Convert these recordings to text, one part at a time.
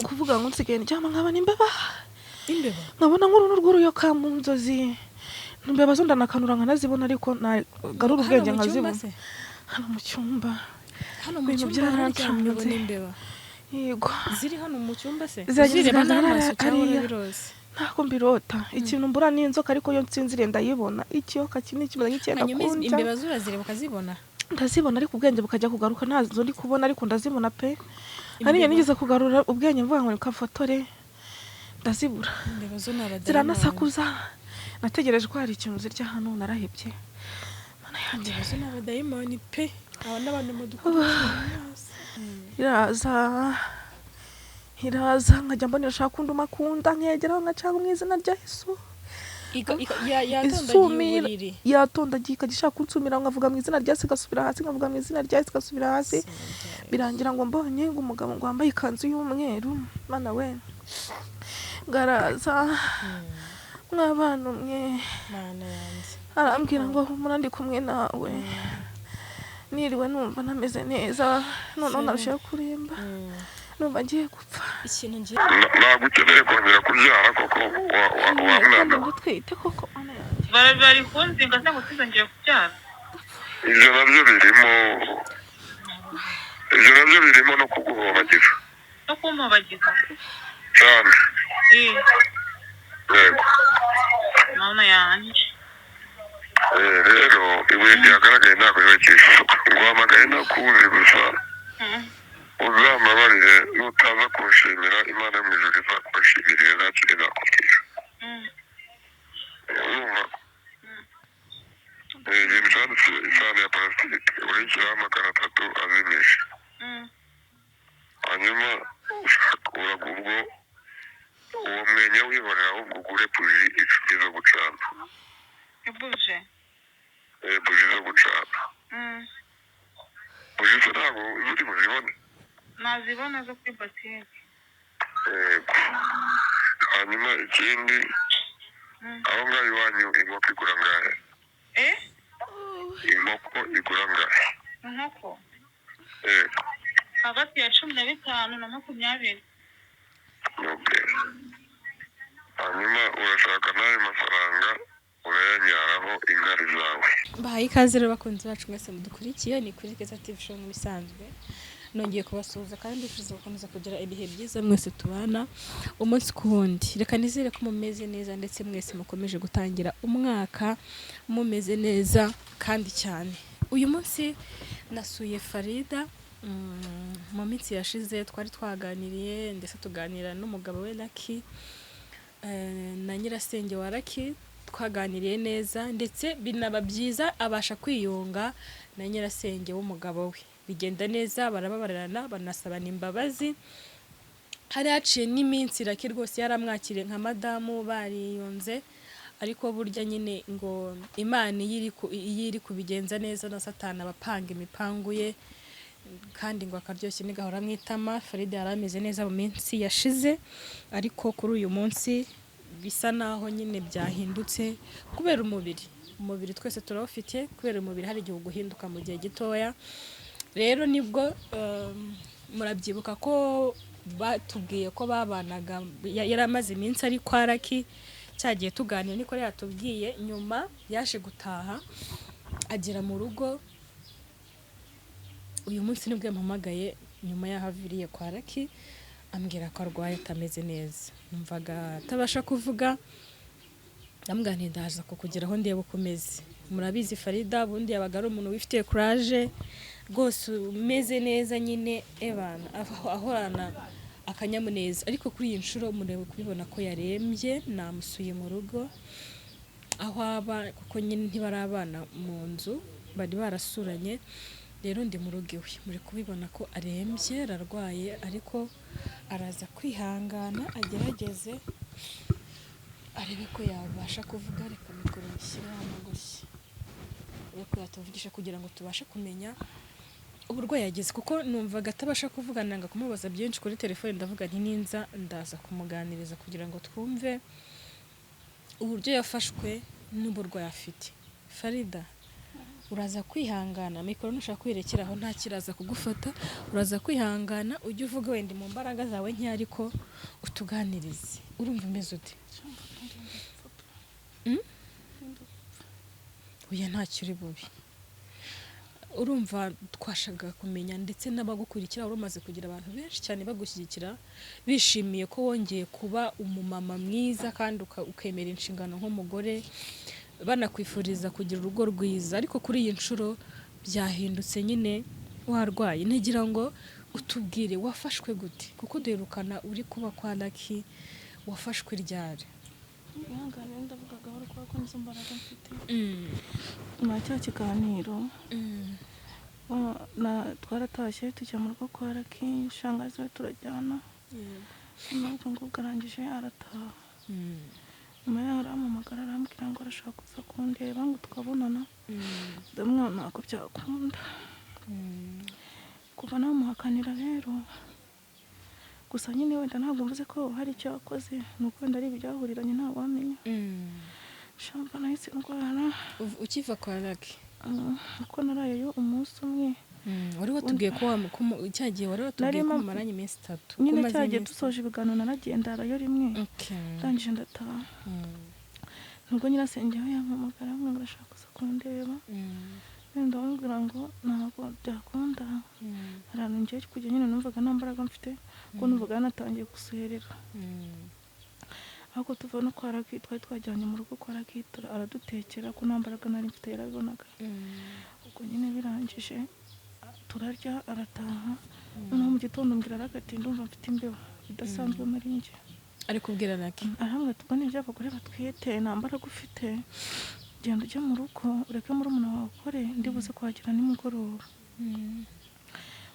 kuvuga ngo nsigaye ndyama nkabona imbeba nkabona nk'uruntu rw'uruyoka mu nzozi imbeba zo ndanakanura nkanazibona ariko nagarura ubwenge nkazibona hano mu cyumba ibintu byarancanze imbeba yego ziri hano mu cyumba se zireba n'amaso cyangwa birose ntabwo mbirota ikintu mbura ni inzoka ariko yo nsinzire ndayibona ikiyoka kinini kimeze nk'icyenda kunja imbeba zurazireba ukazibona ndazibona ariko ubwenge bukajya kugaruka ntazo ndi kubona ariko ndazibona pe hariya nigeze kugarura ubwenge mvuga ngo nikafotore ndazibura imbeba zo nabadayimoni ziranasakuza nategereje ko hari ikintu zirya hano narahebye mana yanjye imbeba zo nabadayimoni pe aba n'abantu mu dukuru iraza nkajya mbona irashaka kunduma kunda nkegeraho ngacanga mu izina rya Yesu yatondagiye ikagishaka kunsumira nkavuga mu izina rya Yesu igasubira hasi nkavuga mu izina rya Yesu igasubira hasi birangira ngo mbonye ngo umugabo ngo wambaye ikanzu y'umweru mana we ngaraza mw'abana umwe arambwira ngo murandi kumwe nawe niriwe numva nameze neza noneho narushaho kuremba numva ngiye gupfa ikintu ngiye ntabwo ukeneye kongera kubyara koko wa mwana utwite koko bari kunzinga se ngo tuzongere kubyara ibyo nabyo birimo no kuguhobagiza no kumuhobagiza cyane yego mama yanjye rero ibuye ryagaragaye ntabwo yubakisha isuku nguhamagaye nakuzi gusa uzamabarire nutaza kunshimira imana yo mu ijuru izakubashimiriye ntacyo izakubwira urumva ibintu cyanditse isahani ya parasitike urikiraho 300 azimisha hanyuma uragubwo uwo mwenya wihorera ahubwo ugure buji 10 zo gucana buji zo gucana buji se ntabwo uri buzibone nazibona zo kuri bateri yego hanyuma ikindi aho ngaho iwanyu inkoko igura ngahe inkoko igura ngahe inkoko yego hagati ya 15 na 20 okay hanyuma urashaka n'ayo mafaranga urayanyaraho inkari zawe bahaye ikaze rero bakunzi bacu mwese mudukurikiye ni kuri Keza TV show nk'ibisanzwe nongeye kubasuhuza kandi ndifuza gukomeza kugira ibihe byiza mwese tubana umunsi ku wundi reka nizere ko mumeze neza ndetse mwese mukomeje gutangira umwaka mumeze neza kandi cyane uyu munsi nasuye Farida mu minsi yashize twari twaganiriye ndetse tuganira n'umugabo we Lucky na nyirasenge wa Lucky twaganiriye neza ndetse binaba byiza abasha kwiyunga na nyirasenge w'umugabo we bigenda neza barababarana banasabana imbabazi hari haciye n'iminsi Lucky rwose yaramwakiriye nka madamu bariyunze ariko burya nyine ngo Imana iri kubigenza neza na Satani abapanga imipangu ye kandi ngo akaryoshye nigahora mwitama Farida yarameze neza mu minsi yashize ariko kuri uyu munsi bisa naho nyine byahindutse kubera umubiri twese turawufite kubera umubiri hari igihe guhinduka mu gihe gitoya rero nibwo murabyibuka ko batubwiye ko babanaga yaramaze iminsi ari kwa Lucky cyagiye tuganira niko yatubwiye nyuma yaje gutaha agera mu rugo uyu munsi nibwo yampamagaye nyuma yahaviriye kwa Lucky ambwira ko arwaye atameze neza numvaga atabasha kuvuga ndamugani ndaza kukugeraho ndebe ukomeze murabizi Farida bundi yabaga ari umuntu wifitiye courage rwose umeze neza nyine ebana ahorana akanyamuneza ariko kuri iyi nshuro murebe kubibona ko yarembye namusuye mu rugo aho aba kuko nyine ntibarabana mu nzu bari barasuranye rero ndi mu rugo iwe muri kubibona ko arembye ararwaye ariko araza kwihangana agerageze arebe ko yabasha kuvuga reka mikoro bishyira amagushyi ariko yatuvugisha kugira ngo tubashe kumenya uburwayi yageze kuko numvaga atabasha kuvuga nanga kumubaza byinshi kuri telefone ndavuga nti ninza ndaza kumuganiriza kugira ngo twumve uburyo yafashwe n'uburwayi afite Farida uraza kwihangana mikoro nushaka kwirekeraho nta kiraza kugufata uraza kwihangana ujye uvuga wenda mu mbaraga zawe nke ariko utuganirize urumva umeze ute uya ntacyo uri bubi urumva twashaka kumenya ndetse n'abagukurikira urumaze kugira abantu benshi cyane bagushyigikira bishimiye ko wongeye kuba umumama mwiza kandi ukemera inshingano nk'umugore banakwifuriza kugira urugo rwiza ariko kuri iyi nshuro byahindutse nyine warwaye ntegira ngo utubwire wafashwe gute kuko duherukana uri kuba kwa Lucky wafashwe ryari ihangane ndavuga gahoro ko nizo mbaraga mfite nyuma cya kiganiro twaratashye tujya mu rugo kwa Lucky shangazi we turajyana nubwo ngo arangije arataha nyuma yaho arampamagara arambwira ngo arashaka kuza kundeba ngo tukabonana ndamwana ntabwo byakunda kuva namuhakanira rero gusa nyine wenda ntabwo mvuze ko hari icyo yakoze nuko wenda ari ibyahuriranye ntabwo wamenya shamba nahise ndwara ukiva kwa Lucky uko narayeyo umunsi umwe wari watubwiye ko cyagiye wari watubwiye ko mumaranye iminsi 3 nyine cyagiye dusoje ibiganiro naragendarayo rimwe ndangije ndataha nubwo nyirasenge we yampamagara ngo arashaka kuza kundeba ndamubwira ngo ntabwo byakunda ahantu ngiye kujya nyine numvaga nta mbaraga mfite ko numvaga natangiye guserera ahubwo tuva no kwa Lucky twari twajyanye mu rugo kwa Lucky aradutekera ko nta mbaraga nari mfite yarabibonaga ubwo nyine birangije turarya arataha noneho mu gitondo mbwira Lucky ati ndumva mfite imbeho idasanzwe muri njye ari kubwira Lucky ahamwe tubone iby'abagore batwite nta mbaraga ufite genda ujya mu rugo ureke murumuna wawe ukore ndibuze kuhagera nimugoroba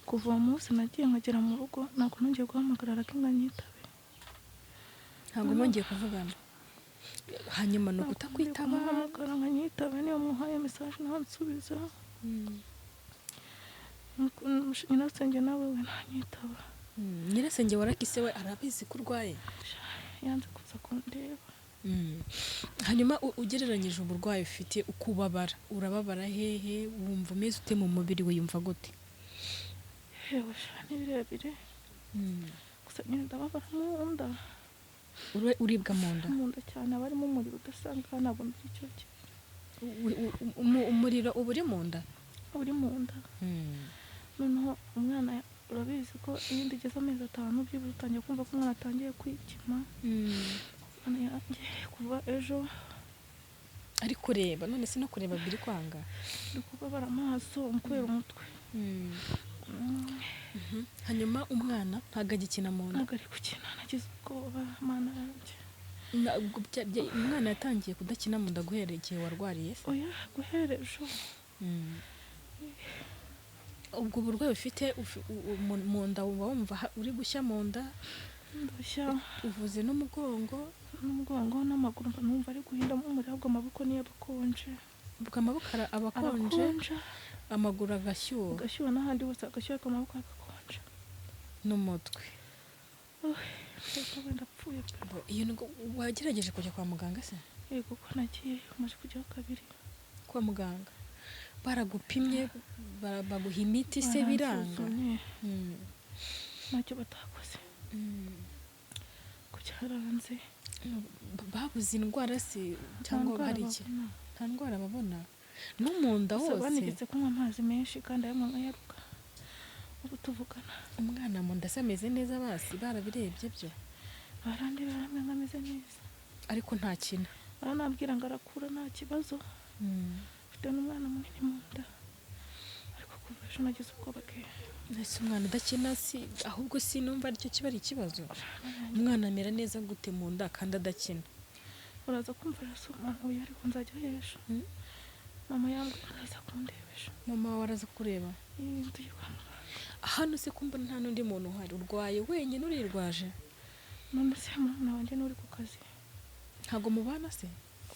kuva uwo munsi nagiye nkagera mu rugo ntabwo nongeye guhamagara Lucky ngo anyitabe ntabwo mwongeye kuvugana hanyuma no kutakwitaba hamagara ngo anyitabe niyo muhaye message naho nsubiza nyirasenge nawe we ntanyitaba nyirasenge wa Lucky se we arabizi ko urwaye yanze kuza kundeba hanyuma ugereranyije uburwayi ufite ukubabara urababara hehe wumva umeze ute mu mubiri we yumva gute yewe ni birebire gusa nyine ndababara mu nda uribwa mu nda cyane abarimo umuriro udasanzwe ntabwo ndi icyo umuriro uba uri mu nda noneho umwana urabizi ko iyo ndigeze amezi 5 byibura utangiye kumva ko umwana atangiye kwikima yanjye kuva ejo ari kureba none se no kureba biri kwanga ndi kubabara amaso umkwera umutwe hanyuma umwana ntago agikina mu nda ntago ari gukina nagize ubwoba mana yanjye umwana yatangiye kudakina mu nda guhera igihe warwariye se oya guhera ejo ubwo burwayi ufite mu nda wumva uri gushya mu nda ndushya uvuze n'umugongo n'amaguru numva ari guhindamo umuriro amaboko niyo abakonje ubwo amaboko abakonje amaguru agashyuha n'ahandi hose agashyuha amaboko agakonje n'umutwe ndapfuye iyo wagerageje kujya kwa muganga se yego ko nagiye umaze kujyaho 2 kwa muganga baragupimye baguha imiti se biranga ntacyo batakoze kucyaranze babuze indwara se cyangwa hari iki nta ndwara babona no mu nda hose banigeze kunywa amazi menshi kandi ayamwe nkayaruka ubu tuvugana umwana mu nda se ameze neza basi barabirebye byo barandeba baramwe ameze neza ariko nta kintu baranabwira ngo arakura nta kibazo ufite n'umwana munini mu nda ariko kuva ejo nagize ubwoba bwinshi ndetse umwana udakina si ahubwo sinumva aricyo kiba ari ikibazo umwana amera neza gute mu nda kandi adakina uraza kumva rasoma uyu ariko nzajya hesha mama yambwira aza kundebesha mama waraza kureba hano se kumva nta n'undi muntu uhari urwaye wenyine urirwaje none se mwana wanjye n'uri ku kazi ntago mubana se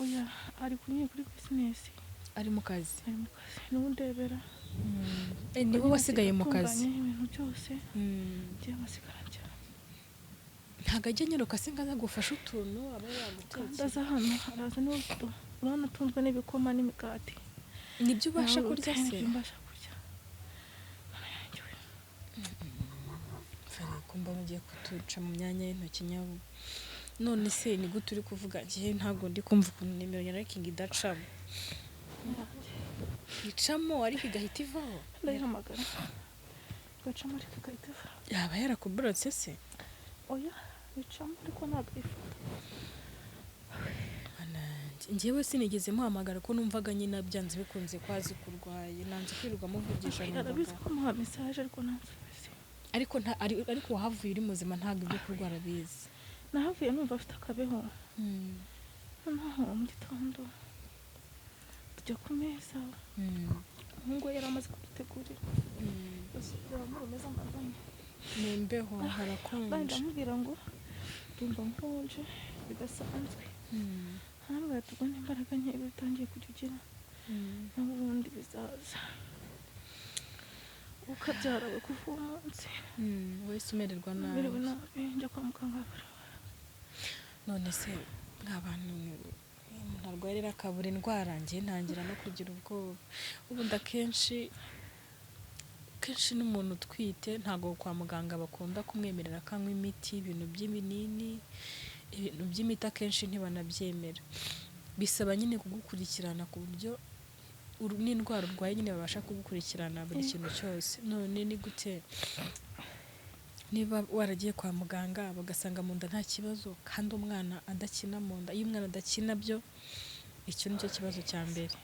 oya ari kuri business ari mu kazi n'undebera niwe wasigaye mu kazi ibintu byose ngiye amasigara cyane ntago ajya nyaruka se ngaza gufasha utuntu aba yamutetse ndaza hano araza n'ubuto urabona tunzwe n'ibikoma n'imikati nibyo ubasha kurya se mbasha kurya Fari kumba mugiye kutuca mu myanya y'intoki nyabo none se ni gute uri kuvuga ngiye ntabwo ndi kumva ukuntu nimero ya ranking idacamo icamo ariko igahita ivaho ndayihamagara igacamo ariko igahita ivaho yaba yarakuburotse se oya icamo ariko ntabwo ifata njyewe sinigeze muhamagara ko numvaga nyine byanze bikunze kwazi kurwaye nanze kwirirwa muvugisha arabizi ko muha message ariko ntansubize ariko wahavuye uri muzima ntabwo ibyo kurwara bizi nahavuye numva afite akabeho noneho mu gitondo tujya ku meza umuhungu we yari amaze kudutegurira basubira mu rumeza amazanye ni imbeho harakonje ndamubwira ngo ndumva nkonje bidasanzwe hambwa tugone imbaraga nke bitangiye kujya ugira n'ubundi bizaza ukabyara we kuva umunsi wese umererwa nabi merewe nabi njya kwa muganga none se nk'abantu umuntu arwarira akabura indwara njye ntangira no kugira ubwoba ubundi akenshi n'umuntu utwite ntabwo kwa muganga bakunda kumwemerera akanywa imiti ibintu by'ibinini ibintu by'imiti akenshi ntibanabyemera bisaba nyine kugukurikirana ku buryo n'indwara urwaye nyine babasha kugukurikirana buri kintu cyose none ni gute niba waragiye kwa muganga bagasanga mu nda nta kibazo kandi umwana adakina mu nda iyo umwana adakina byo icyo nicyo kibazo cya mbere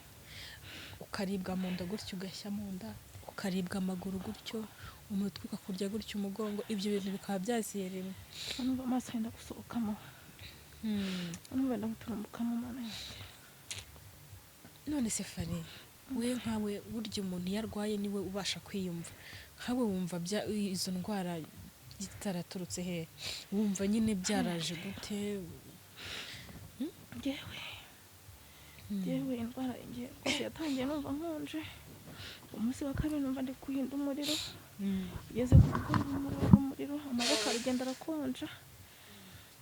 ukaribwa mu nda gutyo ugashya mu nda ukaribwa amaguru gutyo umutwe ukakurya gutyo umugongo ibyo bintu bikaba byaziyerewe numva amaso yenda gusohokamo numva yenda guturumukamo mana yanjye none se Fari we nkawe burya umuntu iyo arwaye niwe ubasha kwiyumva nkawe wumva izo ndwara zitaraturutse he wumva nyine byaraje gute yewe indwara ngiye rwose yatangiye numva nkonje umunsi wa kabiri numva ndi kuhinda umuriro ugeze ku umuriro amaboko aragenda arakonja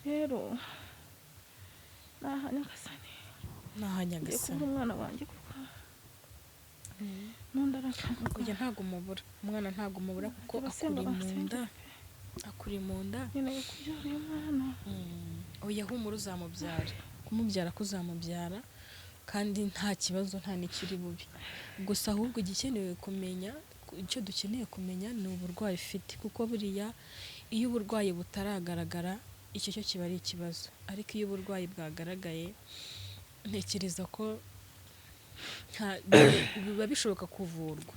rero nahanyagasani umwana wanjye kuko nunda arakanguka kujya ntago umubura umwana ntago umubura kuko akuri mu nda nyine kubyara uyu mwana oya humura uzamubyara kumubyara kuzamubyara kandi nta kibazo nta n'ikiri bubi gusa ahubwo igikenewe kumenya icyo dukeneye kumenya ni uburwayi ufite kuko buriya iyo uburwayi butaragaragara icyo cyo kiba ari ikibazo ariko iyo uburwayi bwagaragaye ntekereza ko biba bishoboka kuvurwa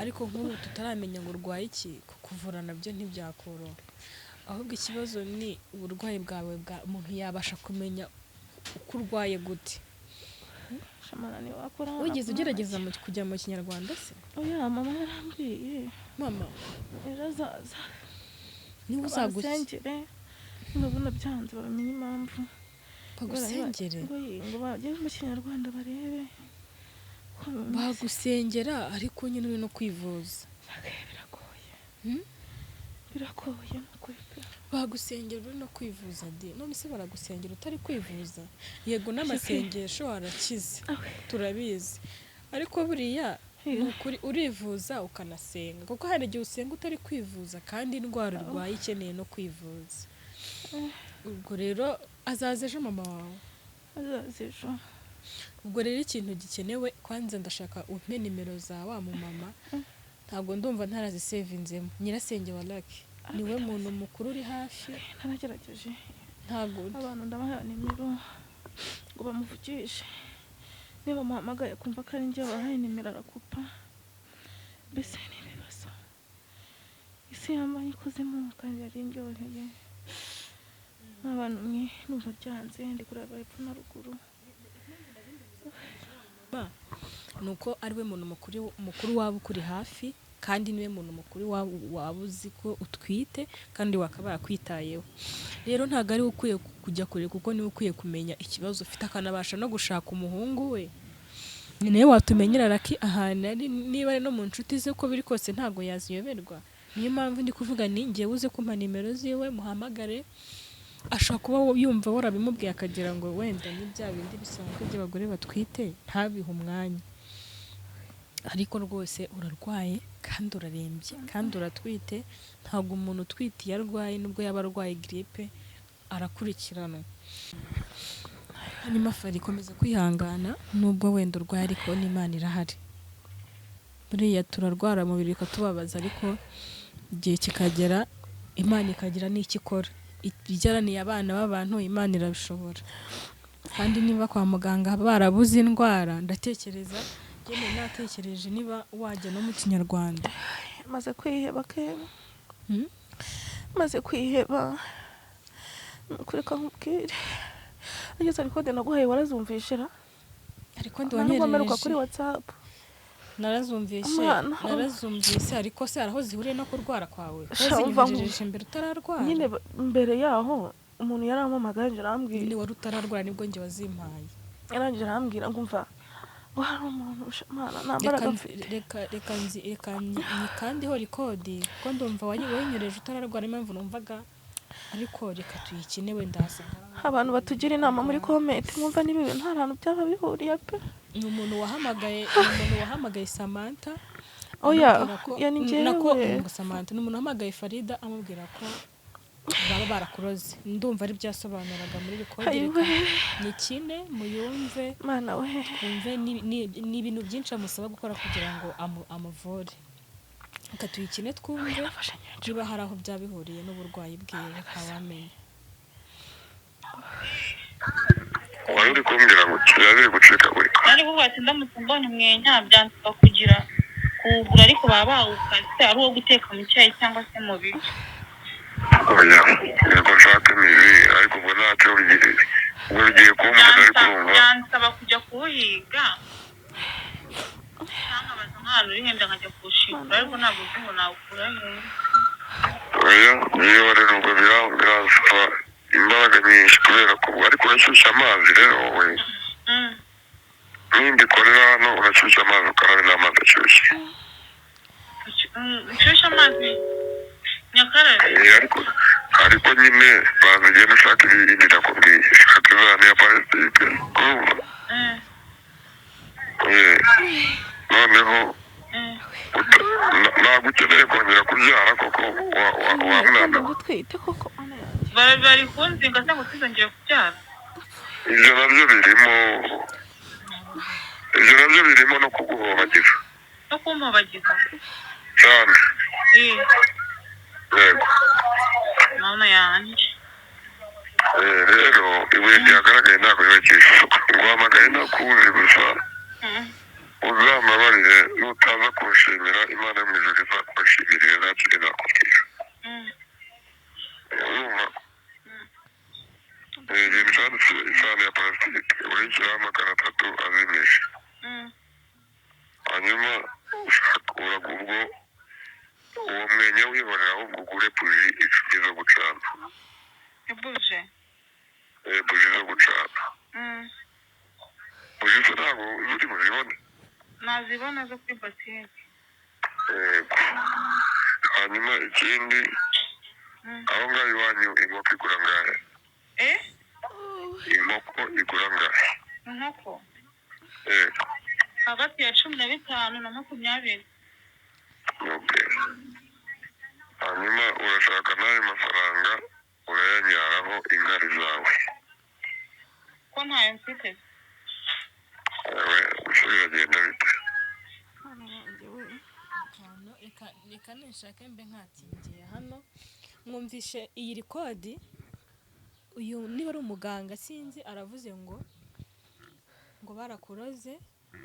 ariko nk'ubu tutaramenya ngo urwaye iki kuvura nabyo ntibyakoroha ahubwo ikibazo ni uburwayi bwawe umuntu yabasha kumenya uko urwaye gute wigeze ugerageza kujya mu kinyarwanda se oya mama yarambwiye mama irazaza niba uzagusengere nubona byanze bamenye impamvu bagusengere ngo bagere mu kinyarwanda barebe bagusengera ariko nyine uri no kwivuza biragoye nukuri bagusengera uri no kwivuza none se baragusengera utari kwivuza yego n'amasengesho arakize turabizi ariko buriya urivuza ukanasenga kuko hari igihe usenga utari kwivuza kandi indwara urwaye ikeneye no kwivuza ubwo rero azaza ejo mama wawe azaza ejo ubwo rero ikintu gikenewe kwanza ndashaka umpe nimero za wa mumama ntabwo ndumva ntarazisevinzemo nyirasenge wa Lucky niwe muntu mukuru uri hafi naragerageje ntabwo abantu ndabaha nimero ngo bamuvugishe niba muhamagaye kumva ko ari njye wahaye nimero arakupa mbese ni ibibazo isi yambaye ikozemo kandi yari indyoheye n'abantu mwe numva byanze ndi kureba hepfo na ruguru nuko ariwe muntu mukuru waba ukuri hafi kandi niwe muntu mukuru waba uzi ko utwite kandi wakaba yakwitayeho rero ntabwo ari ukwiye kujya kure kuko niwe ukwiye kumenya ikibazo ufite akanabasha no gushaka umuhungu we ni nawe watumenyera Lucky ahantu ari niba ari no mu nshuti ze uko biri kose ntabwo yaziyoberwa niyo mpamvu ndi kuvuga ni ngiye uze kumpa nimero ziwe muhamagare ashobora kuba yumva warabimubwiye akagira ngo wenda ni bya bindi bisanzwe by'abagore batwite ntabihe umwanya ariko rwose urarwaye kandi urarembye kandi uratwite. Ntabwo umuntu utwite iyo arwaye nubwo yaba arwaye grippe arakurikirana. Hanyuma Fari komeza kwihangana nubwo wenda urwaye ariko n'Imana irahari. Buriya turarwara mu mubiri ikatubabaza ariko igihe kikagera Imana ikagira n'icyo ikora. Ibyaraniye abana b'abantu Imana irabishobora. Kandi niba kwa muganga barabuze indwara ndatekereza gene natekereje niba wajya no mu Kinyarwanda. maze kwiheba kera maze kwiheba kuri kankubwire ageze ariko naguhaye warazumvishira ariko ndi wanyereje kuri WhatsApp narazumvise ariko se araho zihuriye no kurwara kwawe wazinyereje mbere utararwara nyine mbere yaho umuntu yarampamagaye nje arambwira ni wari utararwara nibwo nje wazimpaye yarangije arambwira ngo umva wari umuntu Mana nambaraga mfite reka kandi ho record ko ndumva wanyereje utararwara impamvu numvaga ariko reka tuyikine wenda hasigara abantu batugira inama muri comment mwumva nibi bintu nta hantu byaba bihuriye pe. Ni umuntu wahamagaye Samantha. Oya yani njyewe Samantha n'umuntu wahamagaye Farida amubwira ko baba barakuroze. Ndumva ari byasobanuraga muri record ni kine muyumve Mana we umve ni ibintu byinshi amusaba gukora kugira ngo amuvure. Reka tuyikine twumve niba hari aho byabihuriye n'uburwayi bwiwe ntawamenya. wari uri kumbwira ngo kirabiri gucika buri nari kuvuga ati ndamutse mbonye umwenya byansaba kugira kuwugura ariko baba bawukase ari uwo guteka mu cyayi cyangwa se mu biryo. oya niko nshaka imibi ariko ubwo ntacyo bigiye kumbona ariko urumva byansaba kujya kuwuhiga cyangwa baza nk'ahantu uri henda nkajya kuwushingura ariko ntabwo uzi ngo nawukura oya niyo rero ubwo birasaba imbaraga nyinshi kubera ko ariko urashyushya amazi rero wowe nimbikorera hano urashyushya amazi ukaraba n'amazi ashyushye nshyushya amazi nyakarabe ariko nyine banza ugenda ushaka ibindi nakubwiye shaka izana ya parasitike urumva noneho ntabwo ukeneye kongera kubyara koko wa mwana utwite koko bari kunzinga se ngo tuzongere kubyara. ibyo nabyo birimo no kuguhobagiza no kumuhobagiza cyane yego mama yanjye rero ibuye ryagaragaye ntabwo ribakisha nguhamagaye nakuzi gusa uzambabarire nutaza kunshimira Imana yo mu ijuru izakubashimire nakire nakubwira urumva ibintu cyanditse isahani ya parasitike urishyiraho amakara 3 azimije hanyuma ubwo uwo mwenya wihorera ahubwo ugure buji 10 zo gucana buji zo gucana buji zo ntabwo uri buzibone nazibona zo kuri botike hanyuma ikindi aho ngaho iwanyu inkoko igura ngahe inkoko igura ngahe inkoko hagati ya 15 na 20. hanyuma urashaka n'ayo mafaranga urayanyaraho inkari zawe ko ntayo mfite gusa biragenda bite reka nishake mbe nkatingiye hano mwumvishe iyi record uyu niba ari umuganga sinzi aravuze ngo barakuroze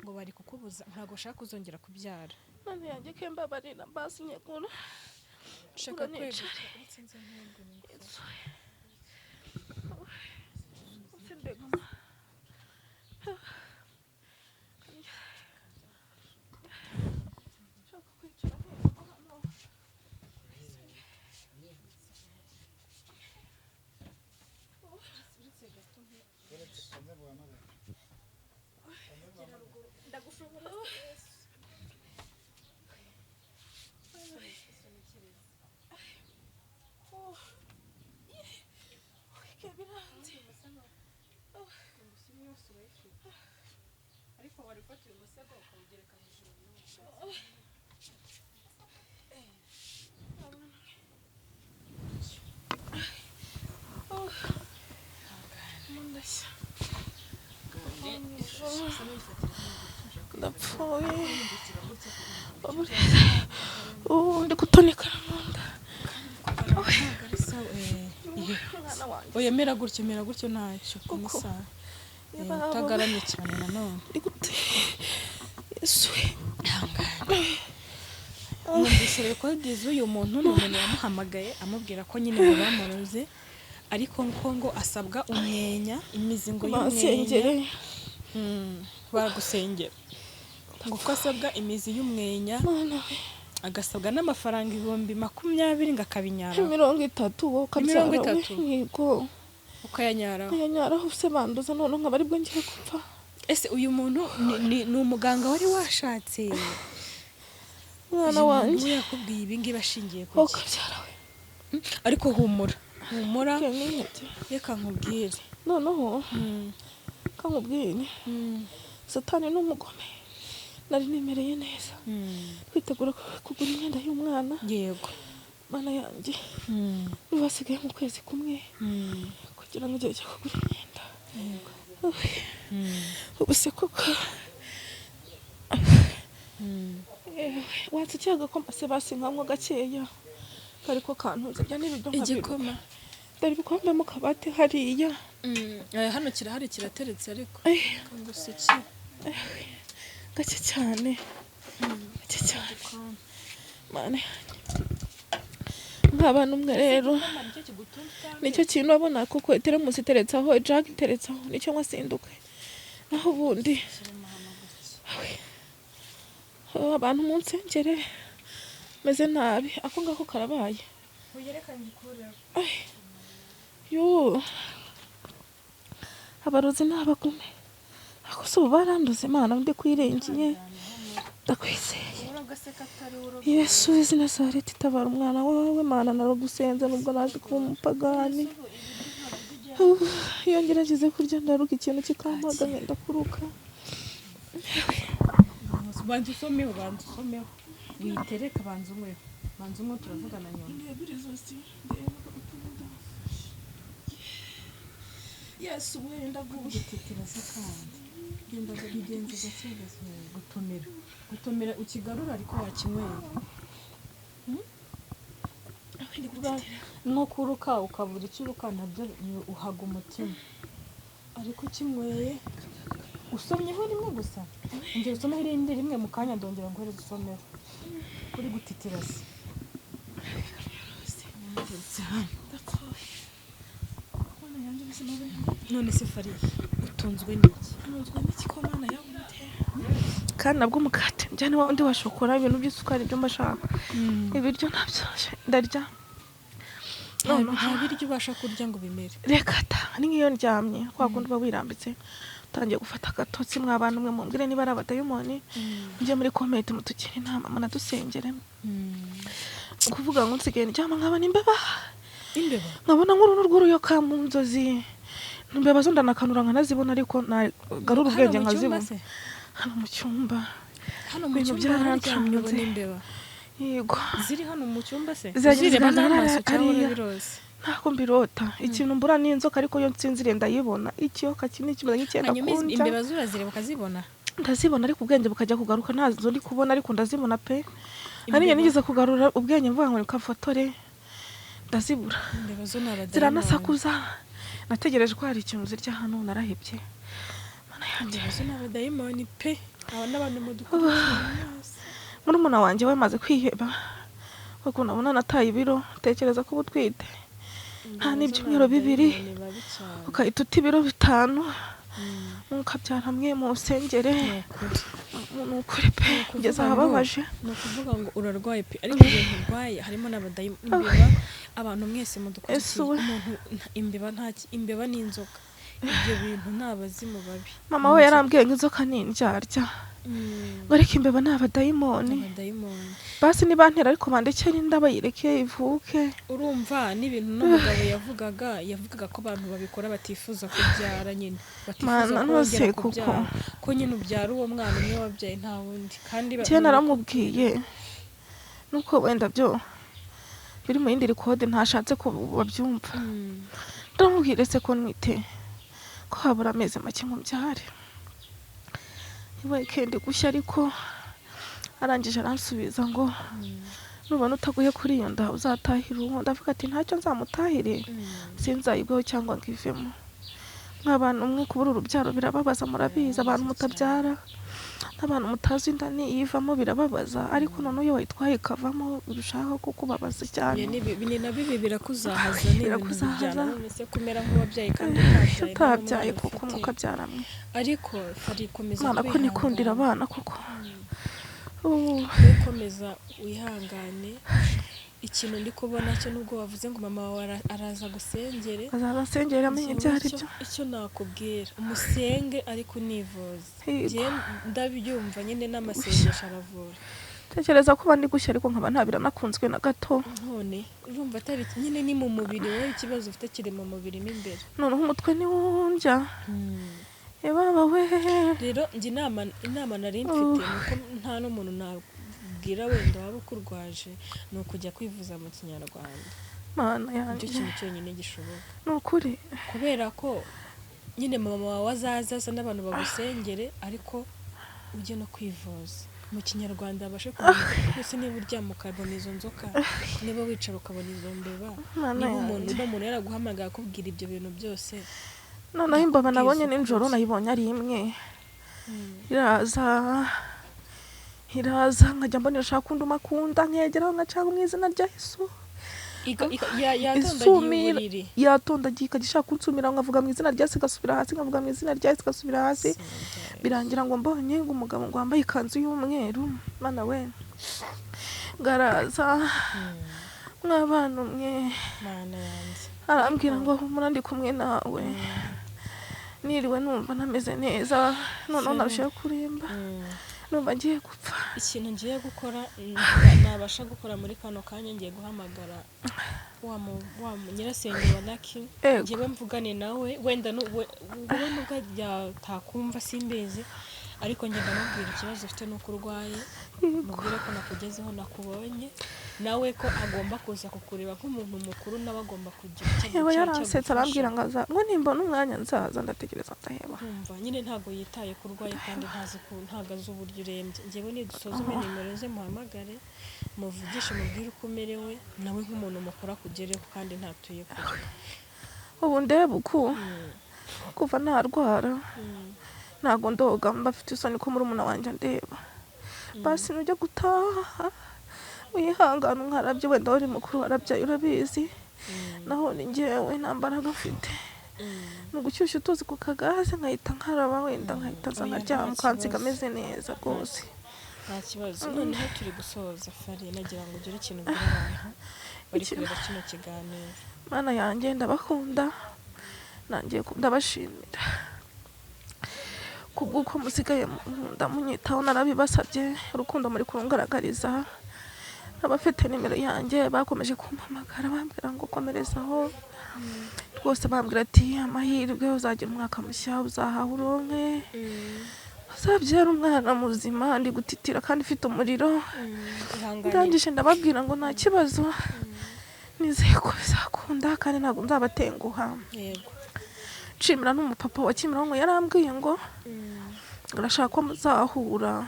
ngo bari kukubuza ntabwo ushaka kuzongera kubyara none yanjye kemba barina basi nyekuru shaka kwega sinzi ntego ariko wari ufatiye umusego ukawugereka hejuru ndapfuye ndi kutoneka mu nda oya mera gutyo ntacyo kumisa utagaramye cyane nanone ndi gute Yesu numvise recordings uyu muntu n'umuntu yamuhamagaye amubwira ko nyine bamuroze ariko ngo asabwa umwenya imizingo y'umwenya baragusengera ngo ko asabwa imizi y'umwenya agasabwa n'amafaranga 20,000 ngakabinyara 30 wo kabyara yego ukayanyaraho se banduza none nkaba aribwo ngiye gupfa ese uyu muntu ni umuganga wari washatse mwana wanjye yakubwiye ibi ngibi ashingiye ku ko kabyara we ariko humura reka nkubwire noneho kankubwire satani n'umugome nari nemereye neza kwitegura kugura imyenda y'umwana yego mana yanjye basigaye mu kwezi kumwe kugira ngo igihe cyo kugura imyenda ubu se koko watse cyagakoma se basinkamwo gakeya kariko kantuza bya n'ibyo igikoma dore bikombe mu kabati hariya hano kirahari kirateretse ariko ngusiki gake cyane mane nk'abantu umwe rero nicyo kintu abona kuko teremusi iteretse aho jag iteretse aho nicyo nkasinduke naho ubundi abantu mu nsengere meze nabi ako ngako karabaye yo abarozi n'abagume ako so baranduze Imana ndi kwirengeye ndakwizeye Yesu izina Nazareti tabara umwana wawe Mana narugusenza nubwo naje kuba umupagani iyo ngerageje kurya ndaruka ikintu kikampaga ngenda kuruka bantu someho witereka bantu umwe turavugana nyuma Yesu wenda gutitira se kandi genda bigenze gakegeze gutomera ukigarura ariko wakinyweye nko kuruka ukabura icyuruka nabyo uhaga umutima ariko ukinyweye usomyeho rimwe gusa njye usomeho irindi rimwe mu kanya ndongera ngo usomeho uri gutitira se none se Fari utunzwe n'iki ko Mana yawunte kandi nabwo mukate njyane wa undi washokora ibintu by'isukari byo mbashaka ibiryo ntabyo ndarya nta biryo ubasha kurya ngo bimere reka ta ni nk'iyo ndyamye kwa kundi uba wirambitse utangiye gufata agatotsi mw'abantu mwe mumbwire niba ari abadayimoni njye muri komite mutugire inama munadusengere kuvuga ngo nsigaye ndyama nkabona imbeba nkabona nk'uruntu rw'uruyoka mu nzozi imbeba zo ndanakanura nkanazibona ariko nagarura ubwenge nkazibona hano mu cyumba ibintu byarancanye ubona imbeba yego ziri hano mu cyumba se zireba n'amaso cyangwa n'ibirose ntako mbirota ikintu mbura n'inzoka ariko yo nsinzire ndayibona ikiyoka kinini kimeze nk'icyenda kunja imbeba zurazireba ukazibona ndazibona ariko ubwenge bukajya kugaruka ntazo ndi kubona ariko ndazibona pe hariya nigeze kugarura ubwenge mvuga ngo nikafotore ndazibura imbeba zo n'abadayimoni ziranasakuza nategereje ko hari ikintu zirya hano narahebye mana yanjye imbeba zo n'abadayimoni pe aba n'abantu mu dukuru murumuna wanjye wamaze kwiheba kuko nabona nataye ibiro tekereza ko ubutwite nta n'ibyumweru 2 ukahita uta ibiro 5 mukabyara mwe mu nsengere nukuri pe kugeza ahababaje ni ukuvuga ngo urarwaye pe ariko ibintu urwaye harimo n'abadayimoni imbeba abantu mwese mudukurikiye umuntu imbeba n'inzoka ibyo bintu ntabazimu babi mama we yarambwiye ngo inzoka ni indyarya ngo ariko imbeba ni abadayimoni basi nibantera ariko bandekera inda bayireke ivuke. Urumva n'ibintu n'umugabo yavugaga ko abantu babikora batifuza kubyara nyine batifuza kongera kubyara ko nyine ubyara uwo mwana umwe wabyaye nta wundi kandi naramubwiye nuko wenda byo biri mu yindi record ntashatse ko babyumva. Ndamubwira se ko nwite ko habura amezi make ngo mbyare weekend gushya ariko arangije aransubiza ngo nubona utaguye kuri iyo nda uzatahira uwo. Ndavuga ati ntacyo nzamutahire sinzayibweho cyangwa ngivemo. Nk'abantu umwe kubura urubyaro birababaza murabizi, abantu mutabyara n'abantu mutazi inda niyivamo birababaza, ariko none iyo wayitwaye ikavamo birushaho kukubabaza cyane. Ni na bibi birakuzahaza birakuzahaza none se kumera nk'uwabyaye kandi utabyaye kuko mukabyaramwe. Ariko farikomeza Mana ko nikundira abana kuko ukomeza wihangane. Ikintu ndi kubona cyo nubwo wavuze ngo mama wawe araza gusengere amenye ibyo ari byo. Icyo nakubwira umusenge ariko univuze. Ndabyumva nyine n'amasengesho aravura. Tekereza ko bandi gushya ariko nkaba ntabira nakunzwe na gato. None urumva atari nyine ni mu mubiri wowe ikibazo ufite kiri mu mubiri mo imbere. Noneho umutwe ni wunjya. Baba we rero njye inama nari mfite nuko nta n'umuntu nabwira wenda waba ukurwaje ni ukujya kwivuza mu Kinyarwanda. Mana yanjye icyo kintu cyonyine gishoboka ni ukuri, kubera ko nyine mama wawe azaza n'abantu bagusengere ariko ujye no kwivuza mu Kinyarwanda abashe kumenya ese niba uryama ukabona izo nzoka, niba wicara ukabona izo mbeba, niba umuntu yaraguhamagara akubwira ibyo bintu byose. Noneho imbaba nabonye nijoro nayibonye ari imwe iraza nkajya mbona irashaka kunduma kunda nkegeraho ngacanga mu izina rya Yesu yatondagiye ikagishaka kunsumira nkavuga mu izina rya Yesu igasubira hasi, nkavuga mu izina rya Yesu igasubira hasi. Birangira ngo mbonye ngo umugabo ngo wambaye ikanzu y'umweru, mana we ngaraza mw'abana umwe arambwira ngo murandi kumwe nawe. Niriwe numva nameze neza, noneho narushaho kuremba numva ngiye gupfa. Ikintu ngiye gukora nabasha gukora muri kano kanya ngiye guhamagara wa nyirasenge wa Naki ngiye mvugane nawe wenda nubwo yatakumva simbeze, ariko njye ndamubwira ikibazo ufite nuko urwaye, mubwire ko nakugezeho nakubonye nawe ko agomba kuza kukureba nk'umuntu mukuru nawe agomba kugira icyo yaransetse arambwira ngo nimbona umwanya nzaza ndatekereza ndaheba. Umva nyine ntago yitaye kurwaye kandi ntago azi uburyo urembye. Njyewe nidusozume nimero ze muhamagare muvugishe mubwire uko umerewe nawe nk'umuntu mukuru akugereho kandi ntatuye kure. Ubu ndeba uko kuva ntarwara ntago ndoga mbafite isoni ko muri umuntu wanjye ndeba. Basi nujya gutaha wihangana nkarabye wenda uri mukuru warabyaye urabizi, naho ni njyewe nta mbaraga mfite. Mu gushyushya utuzi ku kagaze nkahita nkaraba wenda nkahita nza nkaryama ukansiga ameze neza rwose. Nta kibazo. Noneho turi gusoza Fari, nagira ngo ugire ikintu ubwira abantu bari kureba kino kiganiro. Mana yanjye ndabakunda, nanjye ndabashimira kubw'uko musigaye ndamunyitaho, narabibasabye urukundo muri kurungaragariza. Abafite nimero yanjye bakomeje kumpamagara bambwira ngo komerezaho rwose, bambwira ati amahirwe uzagira umwaka mushya uzahaha uronke uzabyara umwana muzima. Ndi gutitira kandi ufite umuriro. Ndangije ndababwira ngo nta kibazo, nizeye ko bizakunda kandi ntabwo nzabatenguha. Nshimira n'umupapa wa Kimironko yarambwiye ngo urashaka ko muzahura,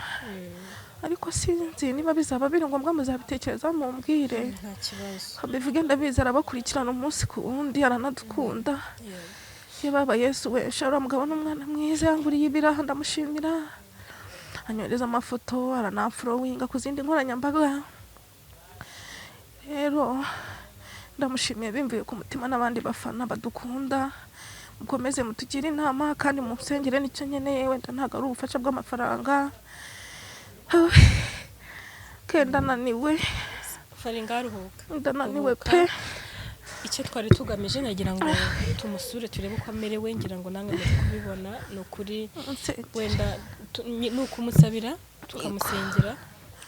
ariko sinzi niba bizaba biri ngombwa muzabitekereza mumbwire. Nta kibazo. Bivuge ndabizi arabakurikirana umunsi ku wundi aranadukunda. Baba Yesu we shara mugabo n'umwana mwiza yanguriye ibiraha ndamushimira, anyohereza amafoto aranafurowinga ku zindi nkoranyambaga. Rero ndamushimiye bimvuye ku mutima, n'abandi bafana badukunda mukomeze mutugire inama kandi musengere nicyo nkeneye, wenda ntago ari ubufasha bw'amafaranga. Kenda naniwe Fari ngaruhuka ndananiwe pe. icyo twari tugamije nagira ngo tumusure turebe uko amerewe ngira ngo nange muri kubibona ni ukuri wenda ni ukumusabira tukamusengera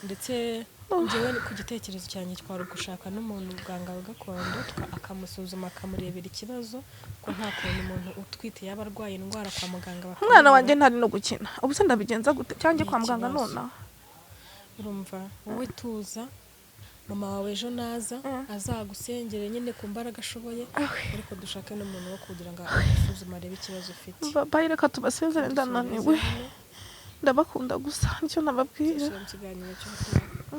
ndetse njyewe ku gitekerezo cyanjye twari gushaka n'umuntu muganga wa gakondo akamusuzuma akamurebera ikibazo ko nta kuntu umuntu utwite yaba arwaye indwara kwa muganga umwana wanjye ntari no gukina ubu se ndabigenza gute cyangwa kwa muganga nona urumva wowe tuza mama wawe ejo naza azagusengere nyine ku mbaraga ashoboye ariko dushake n'umuntu wo kugira ngo asuzume arebe ikibazo ufite bayi reka tubasezere ndananiwe ndabakunda gusa nicyo nababwira ikiganiro cy'ubutumwa